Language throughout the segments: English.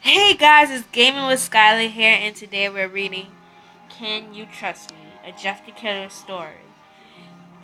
Hey guys, it's Gaming with Skylar here, and today we're reading Can You Trust Me? A Jeff the Killer story.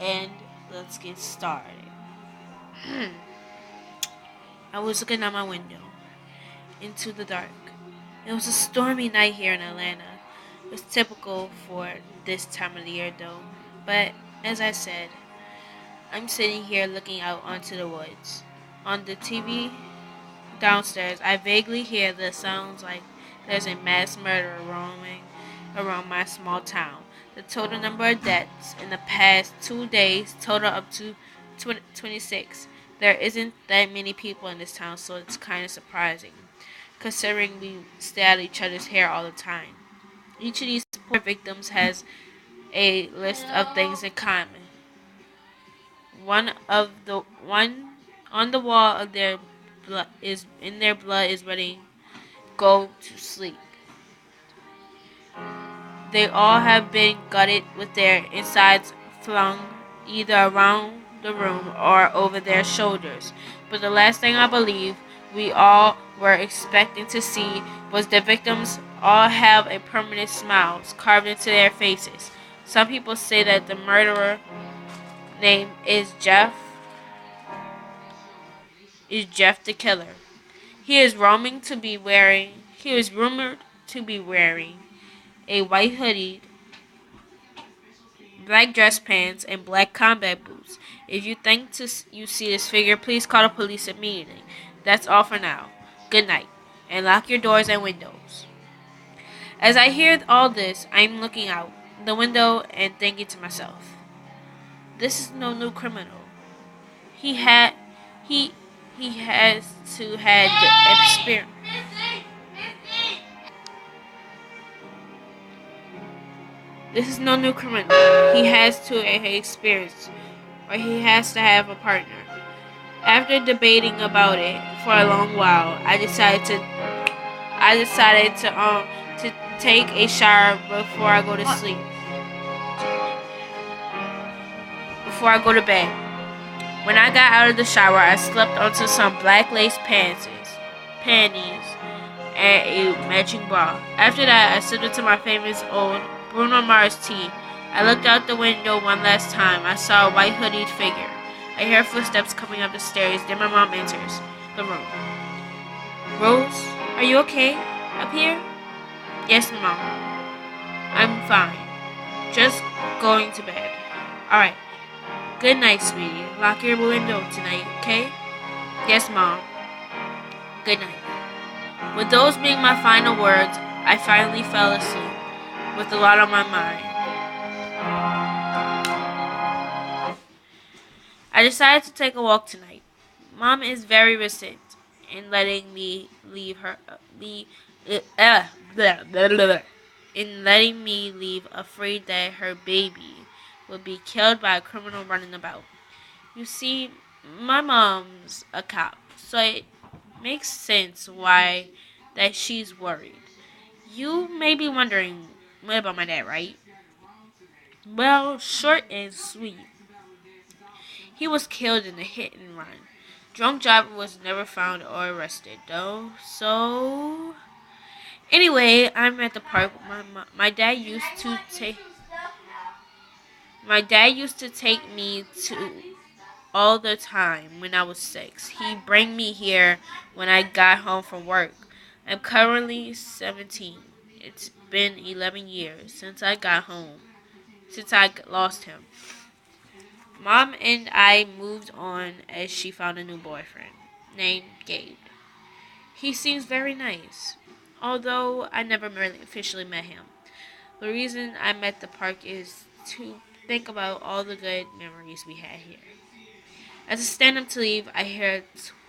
And let's get started. I was looking out my window into the dark. It was a stormy night here in Atlanta. It was typical for this time of the year though. But as I said, I'm sitting here looking out onto the woods. On the TV downstairs, I vaguely hear the sounds like there's a mass murder roaming around my small town. The total number of deaths in the past 2 days total up to 26. There isn't that many people in this town, so it's kind of surprising, considering we stay out of each other's hair all the time. Each of these poor victims has a list of things in common. One on the wall of their blood is in their blood is ready go to sleep. They all have been gutted with their insides flung either around the room or over their shoulders. But the last thing I believe we all were expecting to see was the victims all have a permanent smiles carved into their faces. Some people say that the murderer name is Jeff the Killer. He was rumored to be wearing a white hoodie, black dress pants, and black combat boots. If you think you see this figure, please call the police immediately. That's all for now. Good night, and lock your doors and windows. As I hear all this, I'm looking out the window and thinking to myself, this is no new criminal. He had he he has to had the experience. This is no new criminal. He has to have experience, or he has to have a partner. After debating about it for a long while, I decided to take a shower before I go to sleep. Before I go to bed. When I got out of the shower, I slipped onto some black lace panties, and a matching bra. After that, I sipped into my famous old Bruno Mars tea. I looked out the window one last time. I saw a white hooded figure. I hear footsteps coming up the stairs. Then my mom enters the room. Rose, are you okay? Up here? Yes, Mom. I'm fine. Just going to bed. Alright. Good night, sweetie. Lock your window tonight, okay? Yes, Mom. Good night. With those being my final words, I finally fell asleep, with a lot on my mind. I decided to take a walk tonight. Mom is very resistant in letting me leave her blah, blah, blah, blah, in letting me leave, afraid that her baby would be killed by a criminal running about. You see, my mom's a cop, so it makes sense why that she's worried. You may be wondering, what about my dad, right? Well, short and sweet. He was killed in a hit and run. Drunk driver was never found or arrested, though. So, anyway, I'm at the park. My dad used to take me to all the time when I was 6. He bring me here when I got home from work. I'm currently 17. It's been 11 years since I lost him. Mom and I moved on as she found a new boyfriend named Gabe. He seems very nice, although I never really officially met him. The reason I'm at the park is to think about all the good memories we had here. As I stand up to leave, I hear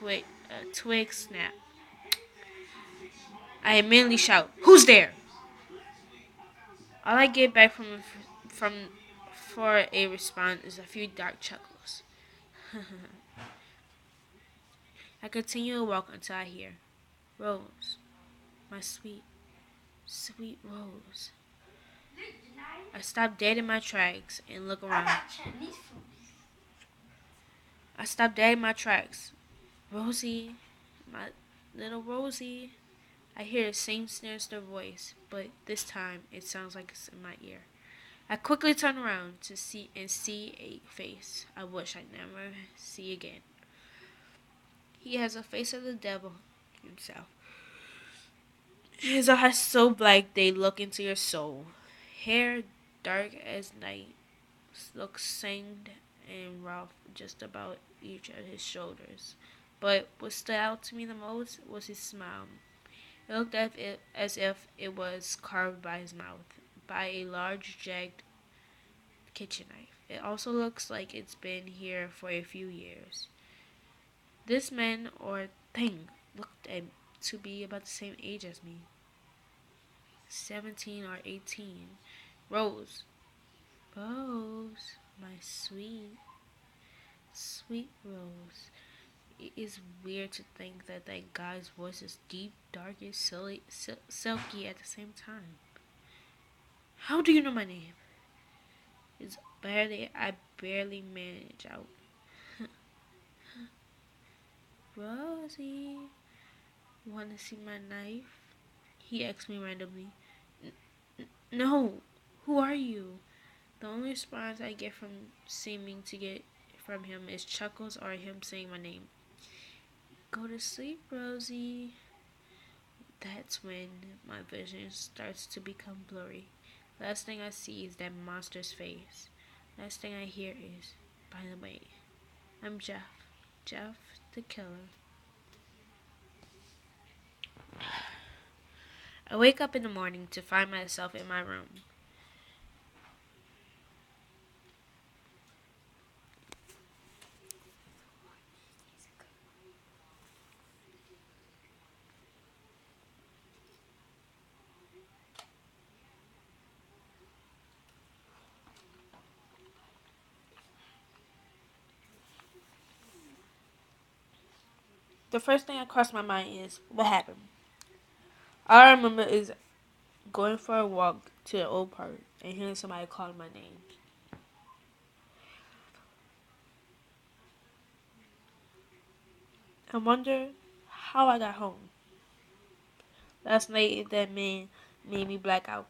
a twig snap. I immediately shout, "Who's there?" All I get back from for a response is a few dark chuckles. I continue to walk until I hear, "Rose, my sweet, sweet Rose." I stop dead in my tracks and look around. I stop dead in my tracks. Rosie, my little Rosie. I hear the same sinister voice, but this time it sounds like it's in my ear. I quickly turn around to see a face I wish I'd never see again. He has a face of the devil himself. His eyes so black they look into your soul. Hair dark as night, looks singed and rough just about each of his shoulders. But what stood out to me the most was his smile. It looked as if it was carved by his mouth, by a large jagged kitchen knife. It also looks like it's been here for a few years. This man or thing looked to be about the same age as me, 17 or 18. Rose. Rose, my sweet, sweet Rose. It is weird to think that that guy's voice is deep, dark, and silky at the same time. How do you know my name? I barely manage out. Rosie, wanna see my knife? He asked me randomly. No, who are you? The only response I get from seeming to get from him is chuckles or him saying my name. Go to sleep, Rosie. That's when my vision starts to become blurry. Last thing I see is that monster's face. Last thing I hear is, by the way, I'm Jeff. Jeff the killer. I wake up in the morning to find myself in my room. The first thing that crossed my mind is, what happened? All I remember is going for a walk to the old park and hearing somebody calling my name. I wonder how I got home. Last night, that man made me black out.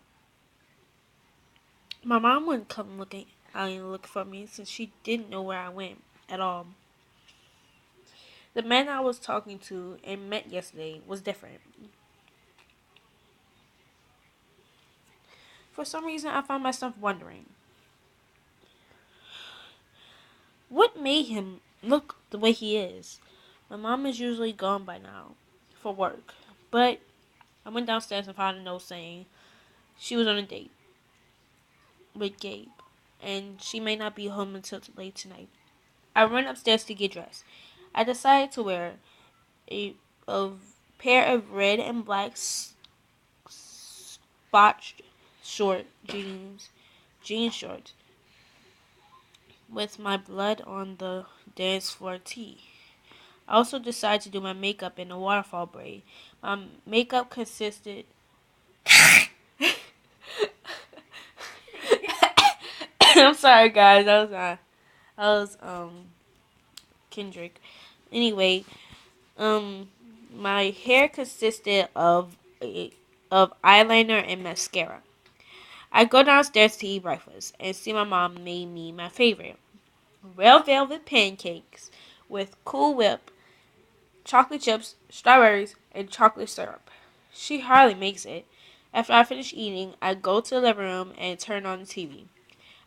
My mom wouldn't come looking out and look for me since she didn't know where I went at all. The man I was talking to and met yesterday was different. For some reason, I found myself wondering, what made him look the way he is? My mom is usually gone by now for work, but I went downstairs and found a note saying she was on a date with Gabe, and she may not be home until late tonight. I run upstairs to get dressed. I decided to wear a pair of red and black spotched short jean shorts, with my blood on the dance floor tee. I also decided to do my makeup in a waterfall braid. My makeup consisted. I'm sorry, guys. That was Kendrick. Anyway, my hair consisted of eyeliner and mascara. I go downstairs to eat breakfast and see my mom made me my favorite, red velvet pancakes with Cool Whip, chocolate chips, strawberries, and chocolate syrup. She hardly makes it. After I finish eating, I go to the living room and turn on the TV.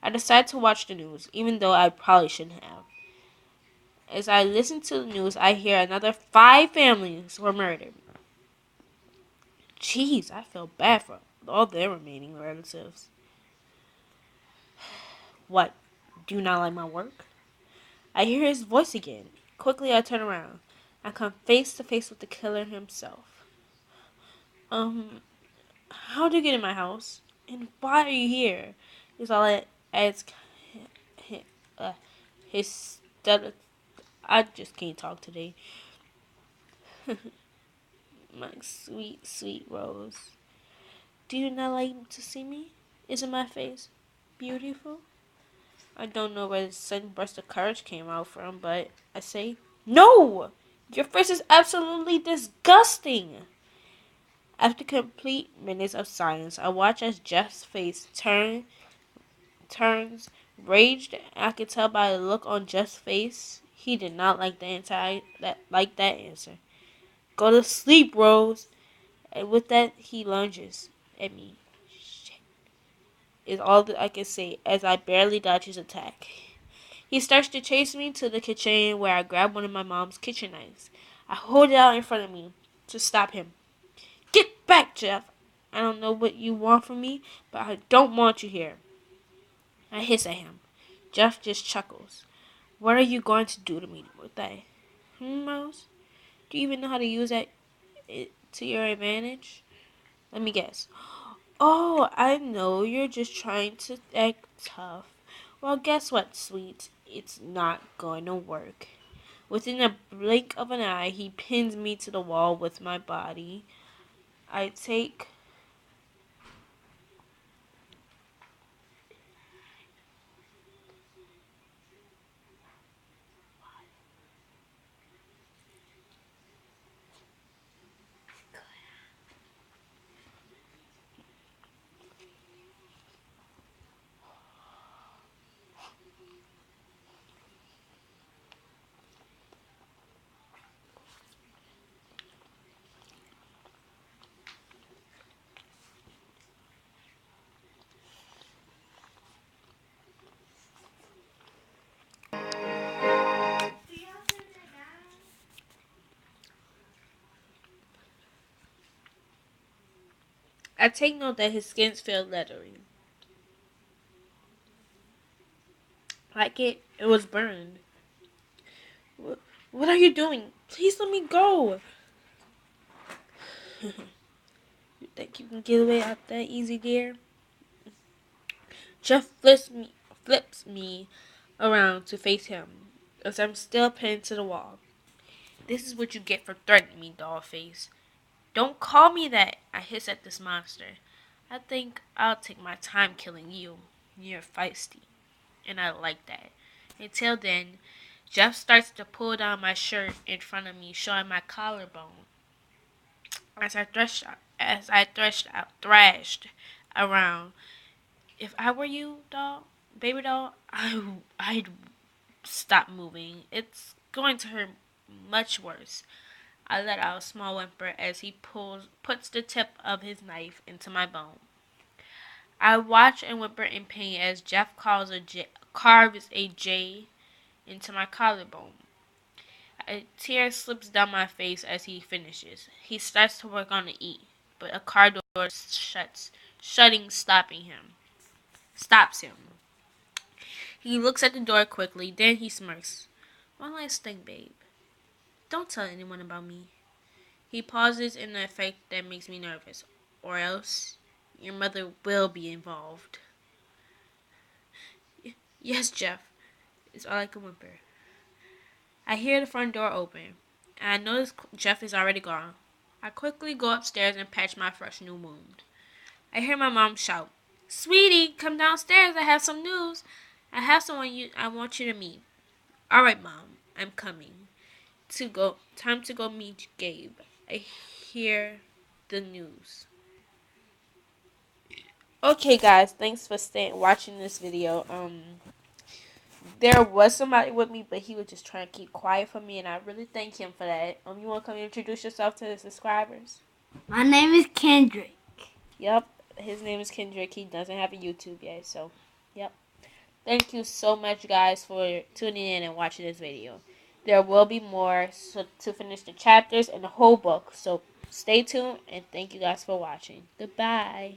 I decide to watch the news, even though I probably shouldn't have. As I listen to the news, I hear another 5 families were murdered. Jeez, I feel bad for all their remaining relatives. What? Do you not like my work? I hear his voice again. Quickly, I turn around. I come face to face with the killer himself. How did you get in my house? And why are you here? Is all I ask. His stutter. I just can't talk today. My sweet, sweet Rose. Do you not like to see me? Isn't my face beautiful? I don't know where the sudden burst of courage came out from, but I say, no! Your face is absolutely disgusting! After complete minutes of silence, I watch as Jeff's face turns raged. I could tell by the look on Jeff's face he did not like that answer. Go to sleep, Rose. And with that, he lunges at me. Shit, is all that I can say as I barely dodge his attack. He starts to chase me to the kitchen where I grab one of my mom's kitchen knives. I hold it out in front of me to stop him. Get back, Jeff! I don't know what you want from me, but I don't want you here. I hiss at him. Jeff just chuckles. What are you going to do to me with that? Rose? Do you even know how to use that to your advantage? Let me guess. Oh, I know. You're just trying to act tough. Well, guess what, sweet? It's not going to work. Within a blink of an eye, he pins me to the wall with my body. I take I take note that his skin feels leathery. Like it was burned. What are you doing? Please let me go. You think you can get away out that easy, dear? Jeff flips me around to face him, as I'm still pinned to the wall. This is what you get for threatening me, dollface. Don't call me that, I hiss at this monster. I think I'll take my time killing you. You're feisty, and I like that. Until then, Jeff starts to pull down my shirt in front of me, showing my collarbone. Thrashed around. If I were you, baby doll, I'd stop moving. It's going to hurt much worse. I let out a small whimper as he puts the tip of his knife into my bone. I watch and whimper in pain as Jeff carves a J into my collarbone. A tear slips down my face as he finishes. He starts to work on the E, but a car door stops him. He looks at the door quickly, then he smirks. One last thing, babe. Don't tell anyone about me. He pauses in an effect that makes me nervous, or else your mother will be involved. Yes, Jeff, is all I can whimper. I hear the front door open, and I notice Jeff is already gone. I quickly go upstairs and patch my fresh new wound. I hear my mom shout, Sweetie, come downstairs, I have some news. I have someone I want you to meet. Alright, Mom, I'm coming. Time to go meet Gabe. I hear the news. Okay, guys, thanks for watching this video. There was somebody with me, but he was just trying to keep quiet for me, and I really thank him for that. You want to come introduce yourself to the subscribers? My name is Kendrick. Yep, his name is Kendrick. He doesn't have a YouTube yet, so, yep. Thank you so much, guys, for tuning in and watching this video. There will be more to finish the chapters and the whole book, so stay tuned, and thank you guys for watching. Goodbye.